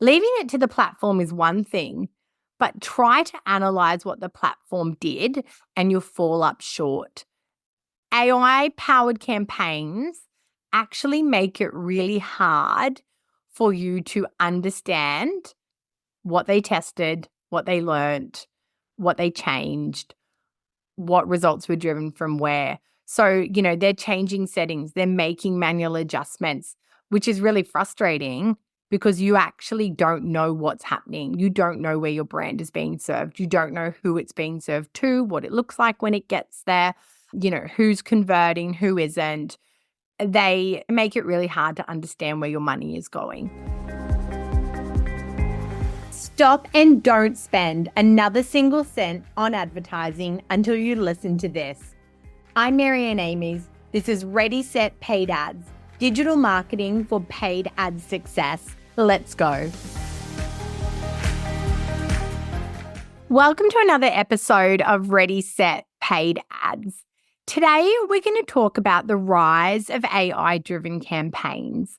Leaving it to the platform is one thing, but try to analyze what the platform did and you'll fall up short. AI-powered campaigns actually make it really hard for you to understand what they tested, what they learnt, what they changed, what results were driven from where. So, they're changing settings, they're making manual adjustments, which is really frustrating because you actually don't know what's happening. You don't know where your brand is being served. You don't know who it's being served to, what it looks like when it gets there, who's converting, who isn't. They make it really hard to understand where your money is going. Stop and don't spend another single cent on advertising until you listen to this. I'm Marianne Amies. This is Ready, Set, Paid Ads, digital marketing for paid ad success. Let's go. Welcome to another episode of Ready, Set, Paid Ads. Today, we're going to talk about the rise of AI-driven campaigns.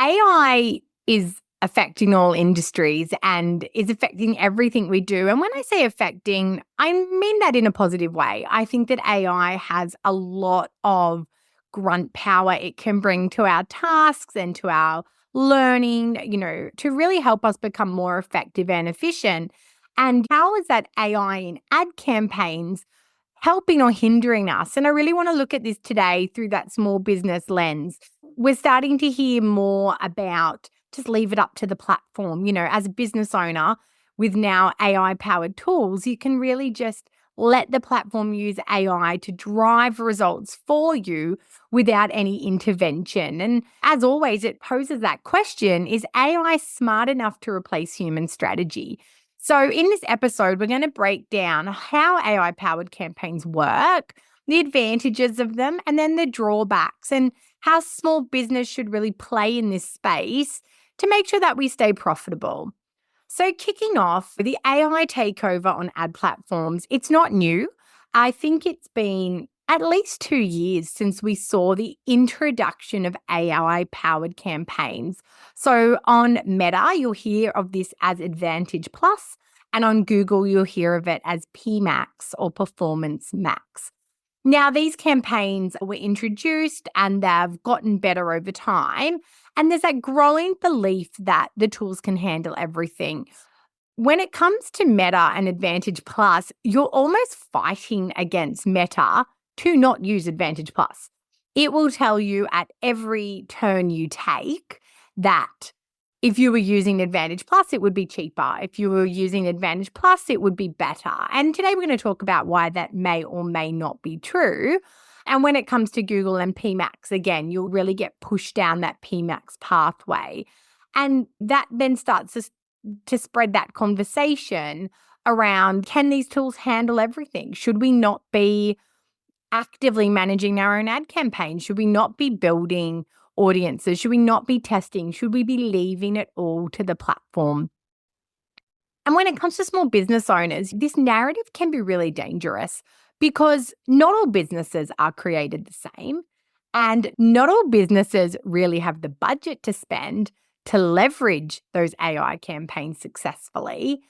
AI is affecting all industries and is affecting everything we do. And when I say affecting, I mean that in a positive way. I think that AI has a lot of grunt power it can bring to our tasks and to our learning, to really help us become more effective and efficient. And how is that AI in ad campaigns helping or hindering us? And I really want to look at this today through that small business lens. We're starting to hear more about just leave it up to the platform. As a business owner with now AI-powered tools, you can really just let the platform use AI to drive results for you without any intervention. And as always, it poses that question, is AI smart enough to replace human strategy? So in this episode, we're going to break down how AI-powered campaigns work, the advantages of them, and then the drawbacks, and how small business should really play in this space to make sure that we stay profitable. So kicking off, the AI takeover on ad platforms, it's not new. I think it's been at least 2 years since we saw the introduction of AI-powered campaigns. So on Meta, you'll hear of this as Advantage Plus, and on Google, you'll hear of it as PMax or Performance Max. Now, these campaigns were introduced and they've gotten better over time. And there's that growing belief that the tools can handle everything. When it comes to Meta and Advantage Plus, you're almost fighting against Meta to not use Advantage Plus. It will tell you at every turn you take that if you were using Advantage Plus, it would be cheaper. If you were using Advantage Plus, it would be better. And today we're going to talk about why that may or may not be true. And when it comes to Google and PMax, again, you'll really get pushed down that PMax pathway. And that then starts to spread that conversation around, can these tools handle everything? Should we not be actively managing our own ad campaigns? Should we not be building audiences? Should we not be testing? Should we be leaving it all to the platform? And when it comes to small business owners, this narrative can be really dangerous because not all businesses are created the same, and not all businesses really have the budget to spend to leverage those AI campaigns successfully.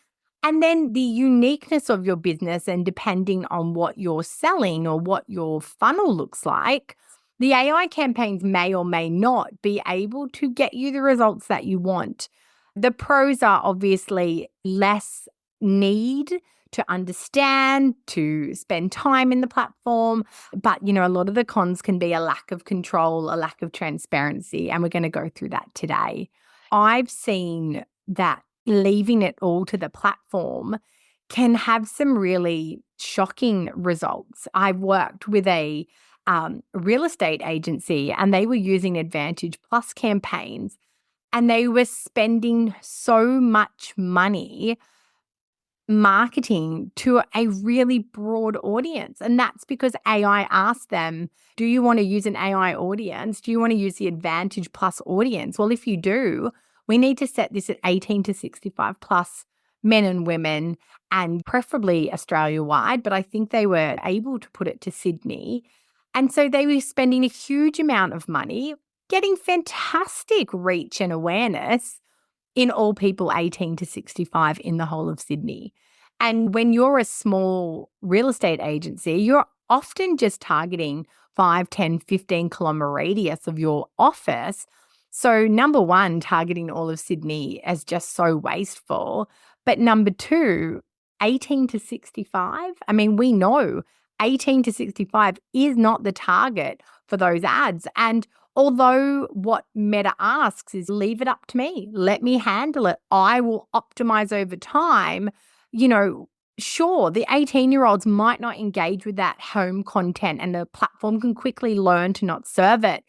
And then the uniqueness of your business, and depending on what you're selling or what your funnel looks like, the AI campaigns may or may not be able to get you the results that you want. The pros are obviously less need to understand, to spend time in the platform. But, a lot of the cons can be a lack of control, a lack of transparency. And we're going to go through that today. I've seen that leaving it all to the platform can have some really shocking results. I've worked with a real estate agency and they were using Advantage Plus campaigns and they were spending so much money marketing to a really broad audience. And that's because AI asked them, do you want to use an AI audience? Do you want to use the Advantage Plus audience? Well, if you do, we need to set this at 18 to 65 plus men and women, and preferably Australia-wide, but I think they were able to put it to Sydney. And so they were spending a huge amount of money, getting fantastic reach and awareness, in all people 18 to 65 in the whole of Sydney. And when you're a small real estate agency, you're often just targeting 5, 10, 15 kilometre radius of your office. So number one, targeting all of Sydney is just so wasteful. But number two, 18 to 65, I mean, we know 18 to 65 is not the target for those ads. And although what Meta asks is leave it up to me, let me handle it, I will optimize over time, sure, the 18-year-olds might not engage with that home content and the platform can quickly learn to not serve it.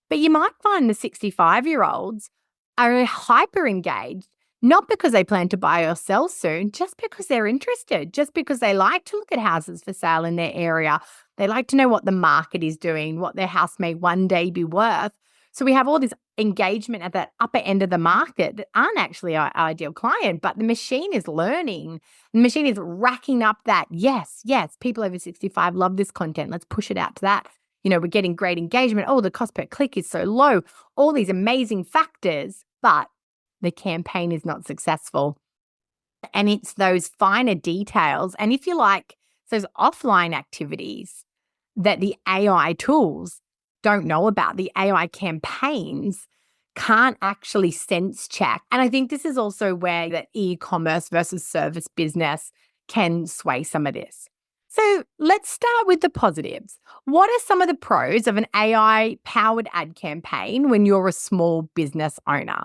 But you might find the 65-year-olds are hyper engaged, not because they plan to buy or sell soon, just because they're interested, just because they like to look at houses for sale in their area. They like to know what the market is doing, what their house may one day be worth. So we have all this engagement at that upper end of the market that aren't actually our ideal client, but the machine is learning. The machine is racking up that, yes, people over 65 love this content. Let's push it out to that. We're getting great engagement. Oh, the cost per click is so low. All these amazing factors, but the campaign is not successful. And it's those finer details. And if you like, those offline activities that the AI tools don't know about, the AI campaigns can't actually sense check. And I think this is also where that e-commerce versus service business can sway some of this. So let's start with the positives. What are some of the pros of an AI-powered ad campaign when you're a small business owner?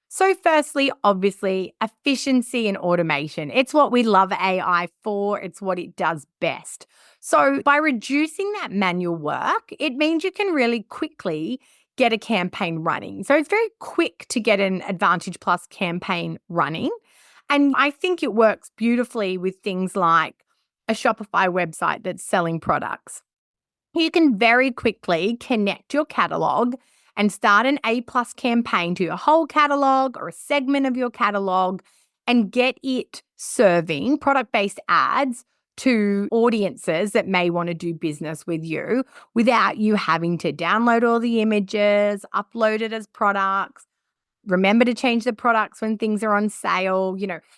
So firstly, obviously, efficiency and automation. It's what we love AI for. It's what it does best. So by reducing that manual work, it means you can really quickly get a campaign running. So it's very quick to get an Advantage Plus campaign running. And I think it works beautifully with things like a Shopify website that's selling products. You can very quickly connect your catalog and start an A+ campaign to your whole catalog or a segment of your catalog and get it serving product-based ads to audiences that may want to do business with you without you having to download all the images, upload it as products, remember to change the products when things are on sale.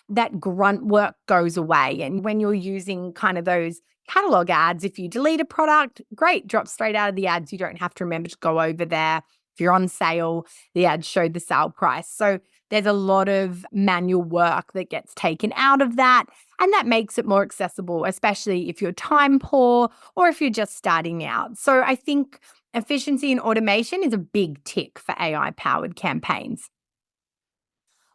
That grunt work goes away. And when you're using kind of those catalog ads, if you delete a product, great, drop straight out of the ads. You don't have to remember to go over there. If you're on sale, the ads show the sale price. So there's a lot of manual work that gets taken out of that. And that makes it more accessible, especially if you're time poor or if you're just starting out. So I think efficiency and automation is a big tick for AI-powered campaigns.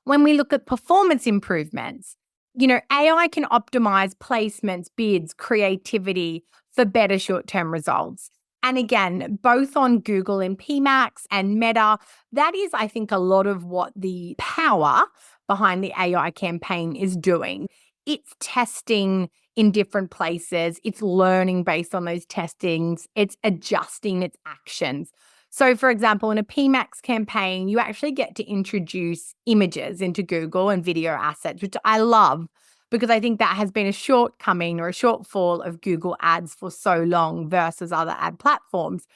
When we look at performance improvements, AI can optimize placements, bids, creativity for better short-term results. And again, both on Google and PMax and Meta, that is, I think, a lot of what the power behind the AI campaign is doing. It's testing in different places. It's learning based on those testings. It's adjusting its actions. So, for example, in a PMax campaign, you actually get to introduce images into Google and video assets, which I love because I think that has been a shortcoming or a shortfall of Google ads for so long versus other ad platforms.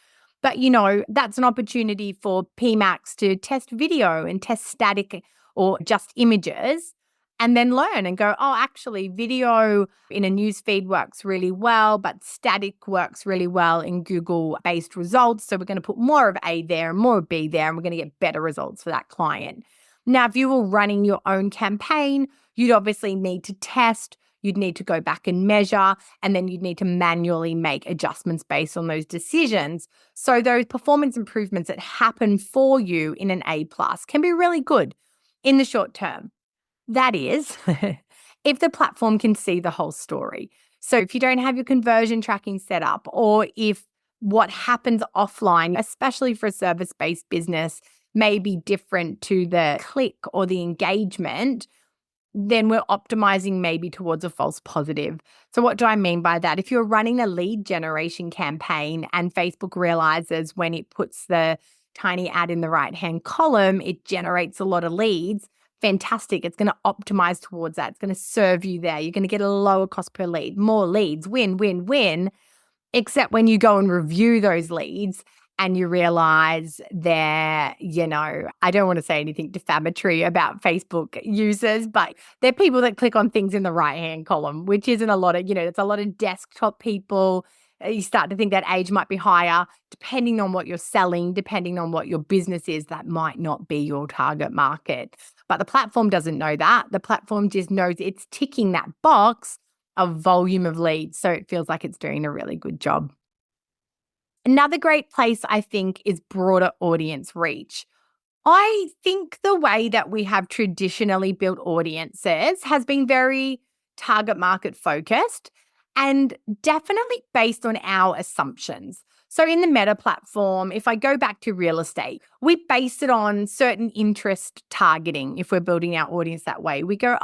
But, that's an opportunity for PMax to test video and test static or just images and then learn and go, oh, actually, video in a newsfeed works really well, but static works really well in Google-based results. So we're going to put more of A there and more of B there, and we're going to get better results for that client. Now, if you were running your own campaign, you'd obviously need to test, you'd need to go back and measure, and then you'd need to manually make adjustments based on those decisions. So those performance improvements that happen for you in an A+ can be really good in the short term. That is, if the platform can see the whole story. So if you don't have your conversion tracking set up, or if what happens offline, especially for a service-based business, may be different to the click or the engagement, then we're optimizing maybe towards a false positive. So what do I mean by that? If you're running a lead generation campaign and Facebook realizes when it puts the tiny ad in the right-hand column, it generates a lot of leads, fantastic. It's going to optimize towards that. It's going to serve you there. You're going to get a lower cost per lead, more leads, win, win, win. Except when you go and review those leads and you realize they're, I don't want to say anything defamatory about Facebook users, but they're people that click on things in the right-hand column, which isn't a lot of, it's a lot of desktop people. You start to think that age might be higher, depending on what you're selling, depending on what your business is, that might not be your target market. But the platform doesn't know that. The platform just knows it's ticking that box of volume of leads. So it feels like it's doing a really good job. Another great place, I think, is broader audience reach. I think the way that we have traditionally built audiences has been very target market focused and definitely based on our assumptions. So in the Meta platform, if I go back to real estate, we base it on certain interest targeting. If we're building our audience that way, we go,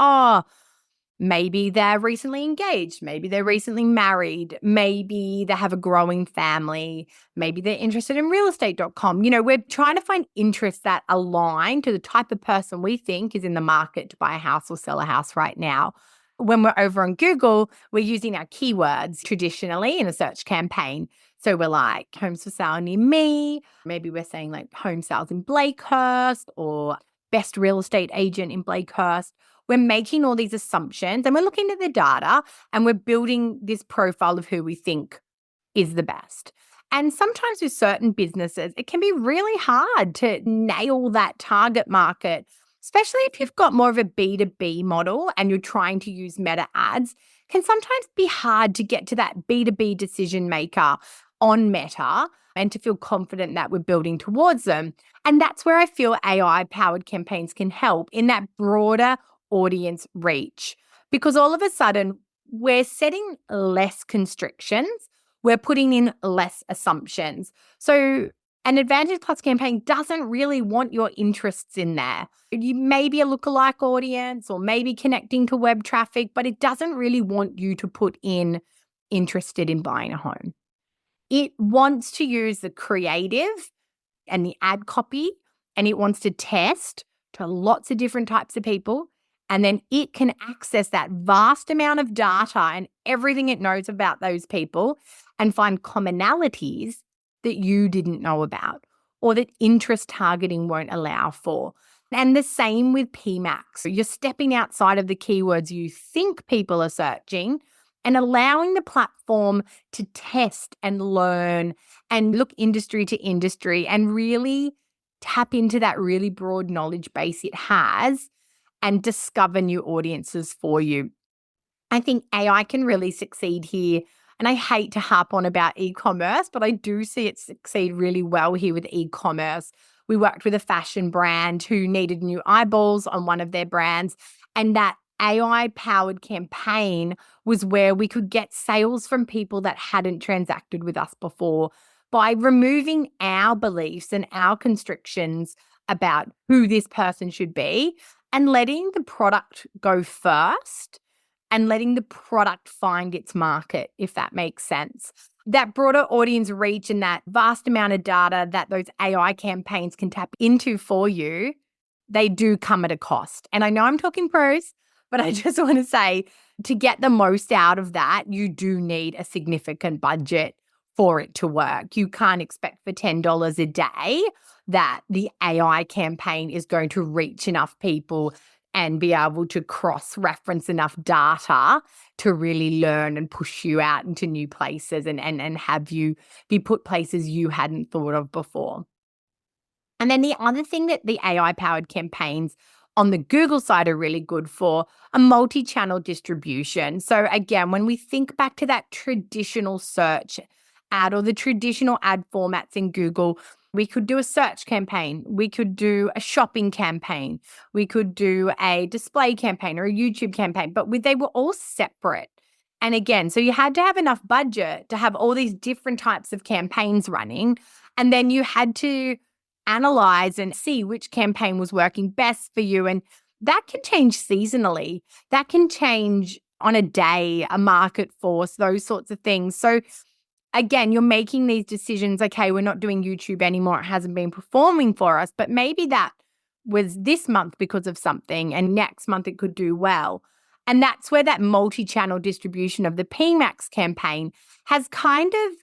maybe they're recently engaged. Maybe they're recently married. Maybe they have a growing family. Maybe they're interested in realestate.com. We're trying to find interests that align to the type of person we think is in the market to buy a house or sell a house right now. When we're over on Google, we're using our keywords traditionally in a search campaign. So we're like homes for sale near me. Maybe we're saying like home sales in Blakehurst or best real estate agent in Blakehurst. We're making all these assumptions and we're looking at the data and we're building this profile of who we think is the best. And sometimes with certain businesses, it can be really hard to nail that target market, especially if you've got more of a B2B model and you're trying to use Meta ads. It can sometimes be hard to get to that B2B decision maker on Meta and to feel confident that we're building towards them. And that's where I feel AI-powered campaigns can help in that broader audience reach, because all of a sudden we're setting less constrictions, we're putting in less assumptions. So an Advantage Plus campaign doesn't really want your interests in there. You may be a lookalike audience or maybe connecting to web traffic, but it doesn't really want you to put in interested in buying a home. It wants to use the creative and the ad copy, and it wants to test to lots of different types of people. And then it can access that vast amount of data and everything it knows about those people and find commonalities that you didn't know about or that interest targeting won't allow for. And the same with PMAX. So you're stepping outside of the keywords you think people are searching and allowing the platform to test and learn and look industry to industry and really tap into that really broad knowledge base it has and discover new audiences for you. I think AI can really succeed here. And I hate to harp on about e-commerce, but I do see it succeed really well here with e-commerce. We worked with a fashion brand who needed new eyeballs on one of their brands, and that AI-powered campaign was where we could get sales from people that hadn't transacted with us before by removing our beliefs and our constrictions about who this person should be and letting the product go first and letting the product find its market, if that makes sense. That broader audience reach and that vast amount of data that those AI campaigns can tap into for you, they do come at a cost. And I know I'm talking pros, but I just want to say to get the most out of that, you do need a significant budget for it to work. You can't expect for $10 a day that the AI campaign is going to reach enough people and be able to cross-reference enough data to really learn and push you out into new places and have you be put places you hadn't thought of before. And then the other thing that the AI-powered campaigns on the Google side are really good for a multi-channel distribution. So again, when we think back to that traditional search ad or the traditional ad formats in Google, we could do a search campaign, we could do a shopping campaign, we could do a display campaign or a YouTube campaign, but they were all separate. And again, so you had to have enough budget to have all these different types of campaigns running. And then you had to analyze and see which campaign was working best for you. And that can change seasonally. That can change on a day, a market force, those sorts of things. So again, you're making these decisions, okay, we're not doing YouTube anymore. It hasn't been performing for us, but maybe that was this month because of something and next month it could do well. And that's where that multi-channel distribution of the PMAX campaign has kind of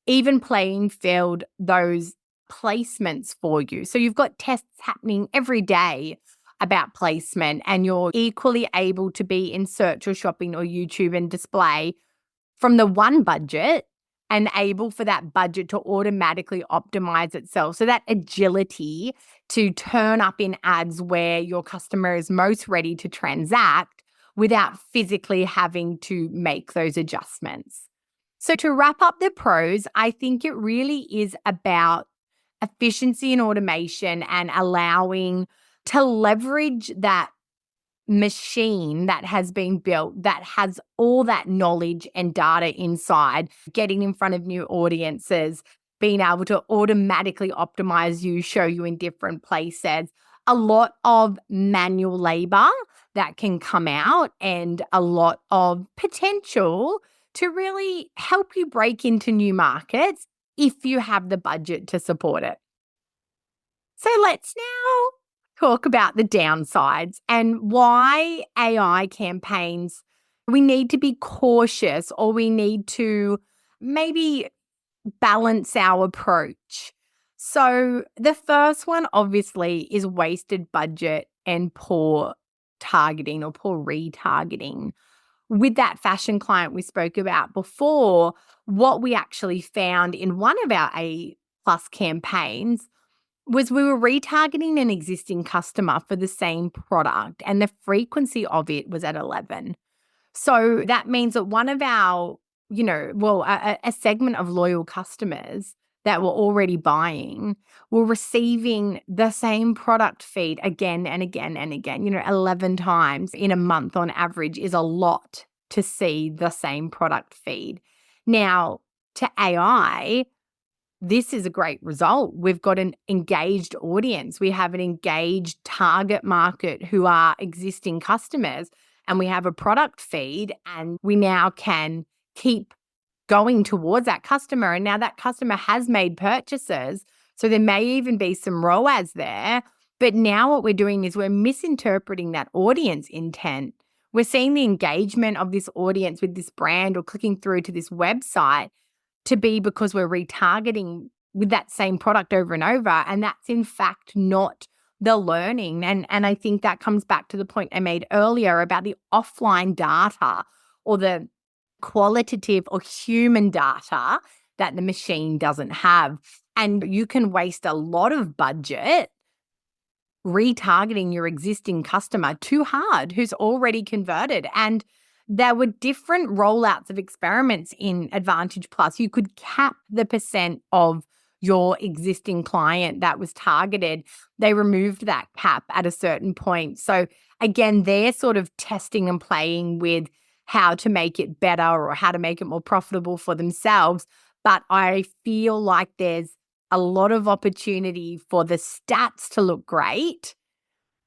even playing field those placements for you. So you've got tests happening every day about placement, and you're equally able to be in search or shopping or YouTube and display from the one budget and able for that budget to automatically optimize itself. So that agility to turn up in ads where your customer is most ready to transact without physically having to make those adjustments. So to wrap up the pros, I think it really is about efficiency and automation and allowing to leverage that machine that has been built that has all that knowledge and data inside, getting in front of new audiences, being able to automatically optimize you, show you in different places. A lot of manual labor that can come out and a lot of potential to really help you break into new markets if you have the budget to support it. So let's now talk about the downsides and why AI campaigns, we need to be cautious or we need to maybe balance our approach. So the first one obviously is wasted budget and poor targeting or poor retargeting. With that fashion client we spoke about before, what we actually found in one of our A+ campaigns was we were retargeting an existing customer for the same product, and the frequency of it was at 11. So that means that one of our, a segment of loyal customers that were already buying were receiving the same product feed again and again and again. 11 times in a month on average is a lot to see the same product feed. Now, to AI, this is a great result. We've got an engaged audience. We have an engaged target market who are existing customers, and we have a product feed, and we now can keep going towards that customer. And now that customer has made purchases. So there may even be some ROAS there. But now what we're doing is we're misinterpreting that audience intent. We're seeing the engagement of this audience with this brand or clicking through to this website to be because we're retargeting with that same product over and over. And that's in fact not the learning. And I think that comes back to the point I made earlier about the offline data or the qualitative or human data that the machine doesn't have. And you can waste a lot of budget retargeting your existing customer too hard who's already converted. And there were different rollouts of experiments in Advantage Plus. You could cap the percent of your existing client that was targeted. They removed that cap at a certain point. So again, they're sort of testing and playing with how to make it better or how to make it more profitable for themselves. But I feel like there's a lot of opportunity for the stats to look great,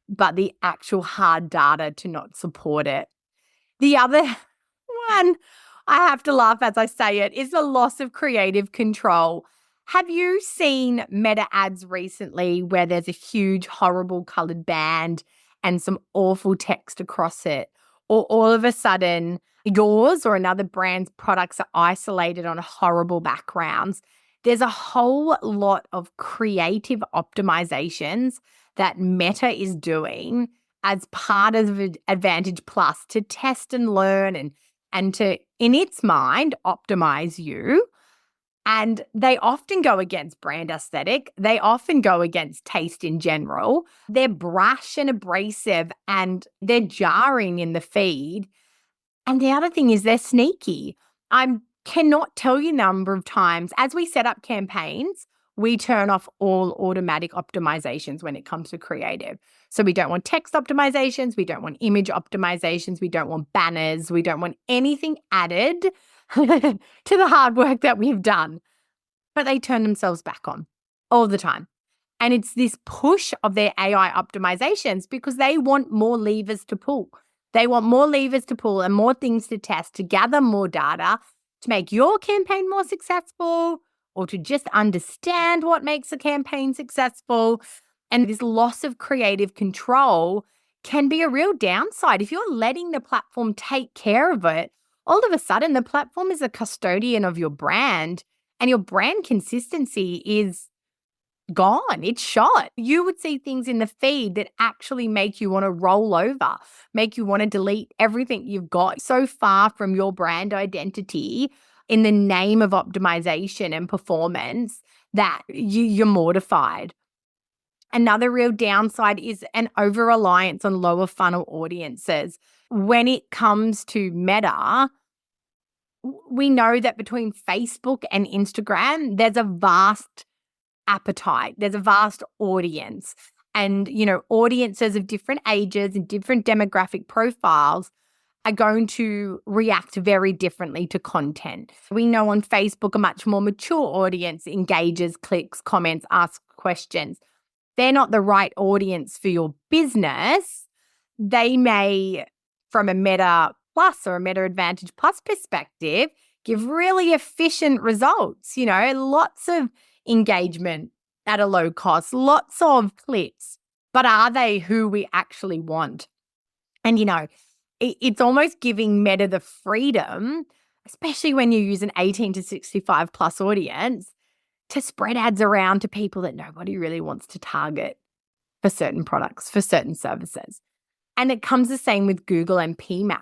but the actual hard data to not support it. The other one, I have to laugh as I say it, is the loss of creative control. Have you seen meta ads recently where there's a huge, horrible colored band and some awful text across it? Or all of a sudden, yours or another brand's products are isolated on horrible backgrounds? There's a whole lot of creative optimizations that Meta is doing as part of Advantage Plus to test and learn and to, in its mind, optimize you. And they often go against brand aesthetic. They often go against taste in general. They're brash and abrasive and they're jarring in the feed. And the other thing is they're sneaky. I cannot tell you the number of times as we set up campaigns, we turn off all automatic optimizations when it comes to creative. So we don't want text optimizations. We don't want image optimizations. We don't want banners. We don't want anything added to the hard work that we've done. But they turn themselves back on all the time. And it's this push of their AI optimizations because they want more levers to pull. They want more levers to pull and more things to test to gather more data to make your campaign more successful or to just understand what makes a campaign successful. And this loss of creative control can be a real downside. If you're letting the platform take care of it, all of a sudden the platform is a custodian of your brand and your brand consistency is gone. It's shot. You would see things in the feed that actually make you want to roll over, make you want to delete everything you've got so far from your brand identity in the name of optimization and performance that you're mortified. Another real downside is an over-reliance on lower funnel audiences. When it comes to Meta, we know that between Facebook and Instagram, there's a vast appetite. There's a vast audience. And, audiences of different ages and different demographic profiles are going to react very differently to content. We know on Facebook, a much more mature audience engages, clicks, comments, asks questions. They're not the right audience for your business. They may, from a Meta Plus or a Meta Advantage Plus perspective, give really efficient results, lots of engagement at a low cost, lots of clicks. But are they who we actually want? And, it's almost giving Meta the freedom, especially when you use an 18 to 65 plus audience, to spread ads around to people that nobody really wants to target for certain products, for certain services. And it comes the same with Google and PMAX.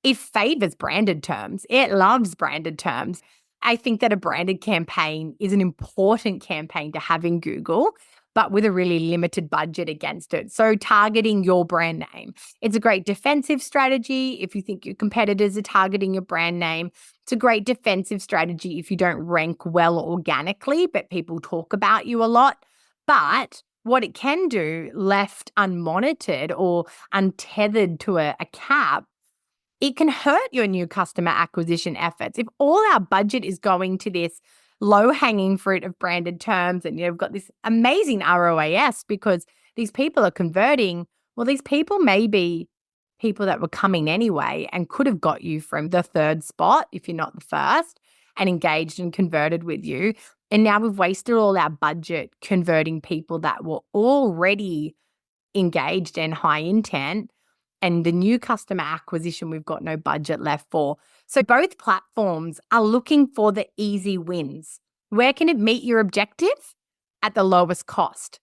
It favors branded terms. It loves branded terms. I think that a branded campaign is an important campaign to have in Google, but with a really limited budget against it. So targeting your brand name. It's a great defensive strategy if you think your competitors are targeting your brand name. It's a great defensive strategy if you don't rank well organically, but people talk about you a lot. But what it can do, left unmonitored or untethered to a cap, it can hurt your new customer acquisition efforts. If all our budget is going to this low-hanging fruit of branded terms and you've got this amazing ROAS because these people are converting, well, these people may be people that were coming anyway and could have got you from the third spot if you're not the first and engaged and converted with you. And now we've wasted all our budget converting people that were already engaged and high intent. And the new customer acquisition, we've got no budget left for. So both platforms are looking for the easy wins. Where can it meet your objective? At the lowest cost,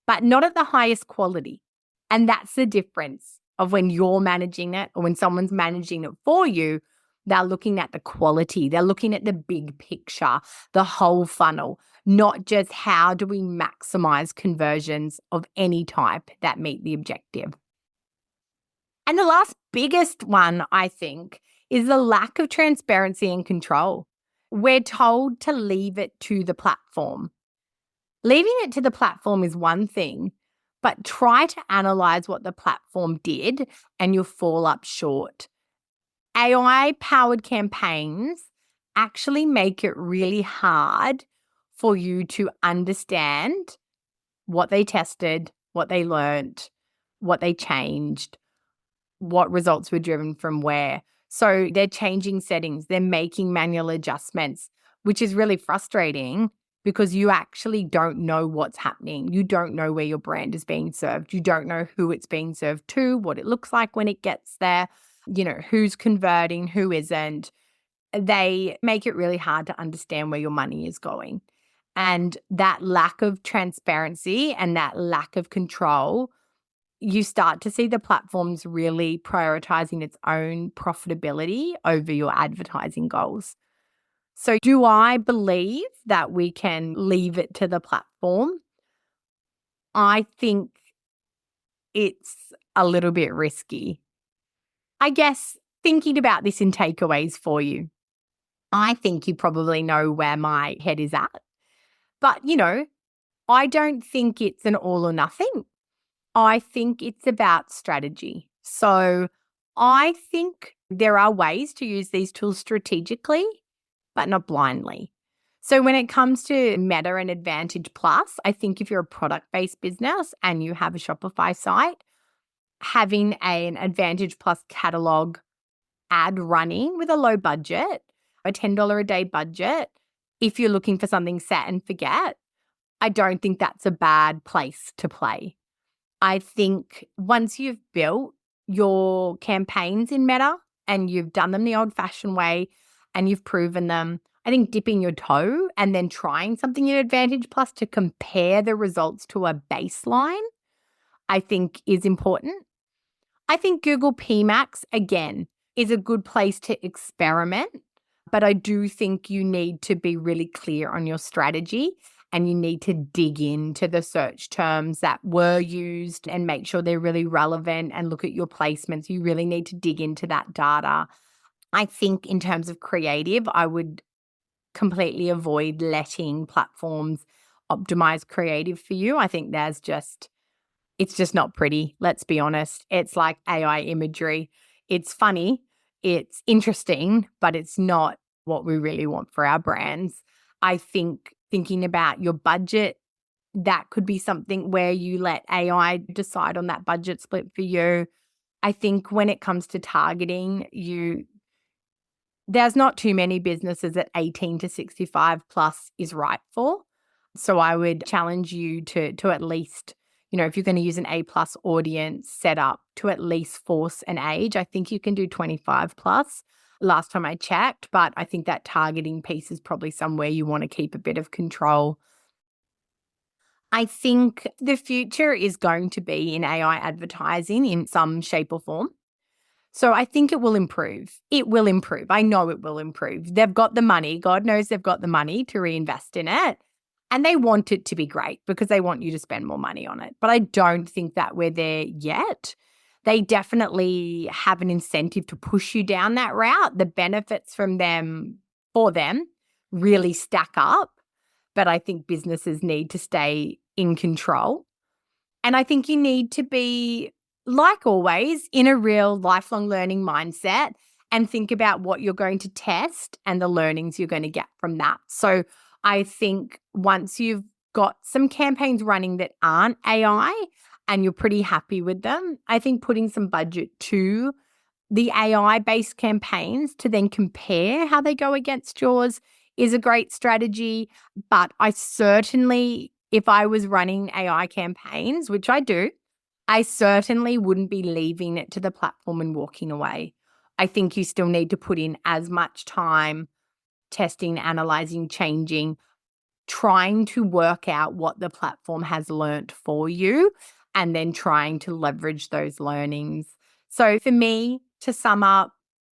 but not at the highest quality. And that's the difference of when you're managing it or when someone's managing it for you. They're looking at the quality. They're looking at the big picture, the whole funnel, not just how do we maximize conversions of any type that meet the objective. And the last biggest one, I think, is the lack of transparency and control. We're told to leave it to the platform. Leaving it to the platform is one thing, but try to analyze what the platform did and you'll fall up short. AI-powered campaigns actually make it really hard for you to understand what they tested, what they learned, what they changed, what results were driven from where. So they're changing settings, they're making manual adjustments, which is really frustrating because you actually don't know what's happening. You don't know where your brand is being served. You don't know who it's being served to, what it looks like when it gets there, who's converting, who isn't. They make it really hard to understand where your money is going. And that lack of transparency and that lack of control, you start to see the platforms really prioritizing its own profitability over your advertising goals. So do I believe that we can leave it to the platform? I think it's a little bit risky. I guess thinking about this in takeaways for you, I think you probably know where my head is at. But, I don't think it's an all or nothing. I think it's about strategy. So I think there are ways to use these tools strategically, but not blindly. So when it comes to Meta and Advantage Plus, I think if you're a product-based business and you have a Shopify site, having an Advantage Plus catalog ad running with a low budget, a $10 a day budget, if you're looking for something set and forget, I don't think that's a bad place to play. I think once you've built your campaigns in Meta and you've done them the old-fashioned way and you've proven them, I think dipping your toe and then trying something in Advantage Plus to compare the results to a baseline, I think is important. I think Google PMax, again, is a good place to experiment, but I do think you need to be really clear on your strategy and you need to dig into the search terms that were used and make sure they're really relevant and look at your placements. You really need to dig into that data. I think in terms of creative, I would completely avoid letting platforms optimize creative for you. I think it's just not pretty. Let's be honest. It's like AI imagery. It's funny. It's interesting, but it's not what we really want for our brands. I think thinking about your budget, that could be something where you let AI decide on that budget split for you. I think when it comes to targeting, there's not too many businesses that 18 to 65 plus is right for. So I would challenge you to at least, if you're going to use an A+ audience setup, to at least force an age. I think you can do 25 plus last time I checked, but I think that targeting piece is probably somewhere you want to keep a bit of control. I think the future is going to be in AI advertising in some shape or form. So I think it will improve. It will improve. I know it will improve. They've got the money. God knows they've got the money to reinvest in it. And they want it to be great because they want you to spend more money on it. But I don't think that we're there yet. They definitely have an incentive to push you down that route. The benefits for them really stack up. But I think businesses need to stay in control. And I think you need to be, like always, in a real lifelong learning mindset and think about what you're going to test and the learnings you're going to get from that. So I think once you've got some campaigns running that aren't AI and you're pretty happy with them, I think putting some budget to the AI-based campaigns to then compare how they go against yours is a great strategy. But I certainly, if I was running AI campaigns, which I do, I certainly wouldn't be leaving it to the platform and walking away. I think you still need to put in as much time testing, analyzing, changing, trying to work out what the platform has learnt for you, and then trying to leverage those learnings. So for me, to sum up,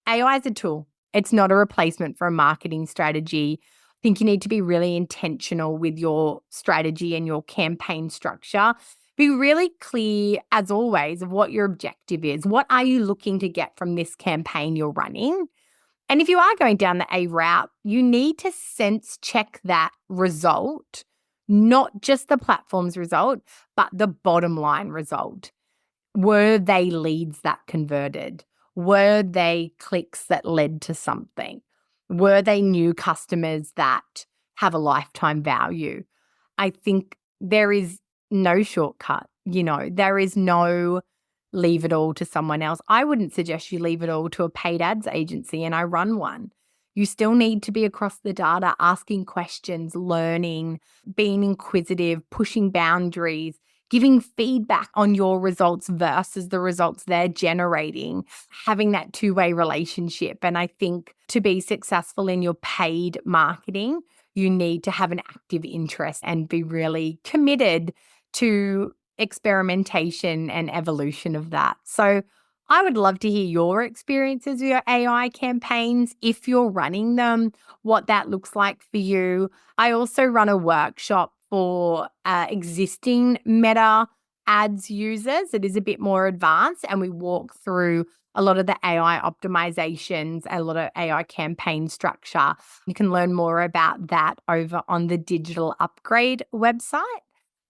AI is a tool. It's not a replacement for a marketing strategy. I think you need to be really intentional with your strategy and your campaign structure. Be really clear, as always, of what your objective is. What are you looking to get from this campaign you're running? And if you are going down the A route, you need to sense check that result, not just the platform's result, but the bottom line result. Were they leads that converted? Were they clicks that led to something? Were they new customers that have a lifetime value? I think there is no shortcut. There is no leave it all to someone else. I wouldn't suggest you leave it all to a paid ads agency, and I run one. You still need to be across the data, asking questions, learning, being inquisitive, pushing boundaries, giving feedback on your results versus the results they're generating, having that two-way relationship. And I think to be successful in your paid marketing, you need to have an active interest and be really committed to experimentation and evolution of that. So I would love to hear your experiences with your AI campaigns, if you're running them, what that looks like for you. I also run a workshop for existing Meta ads users. It is a bit more advanced, and we walk through a lot of the AI optimizations, a lot of AI campaign structure. You can learn more about that over on the Digital Upgrade website.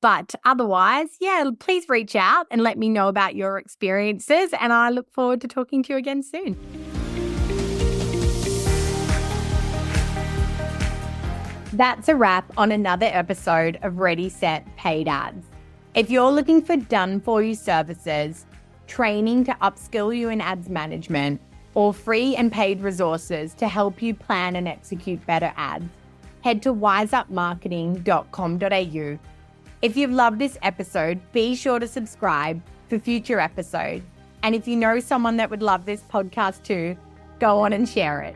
But otherwise, please reach out and let me know about your experiences, and I look forward to talking to you again soon. That's a wrap on another episode of Ready, Set, Paid Ads. If you're looking for done-for-you services, training to upskill you in ads management, or free and paid resources to help you plan and execute better ads, head to wiseupmarketing.com.au. If you've loved this episode, be sure to subscribe for future episodes. And if you know someone that would love this podcast too, go on and share it.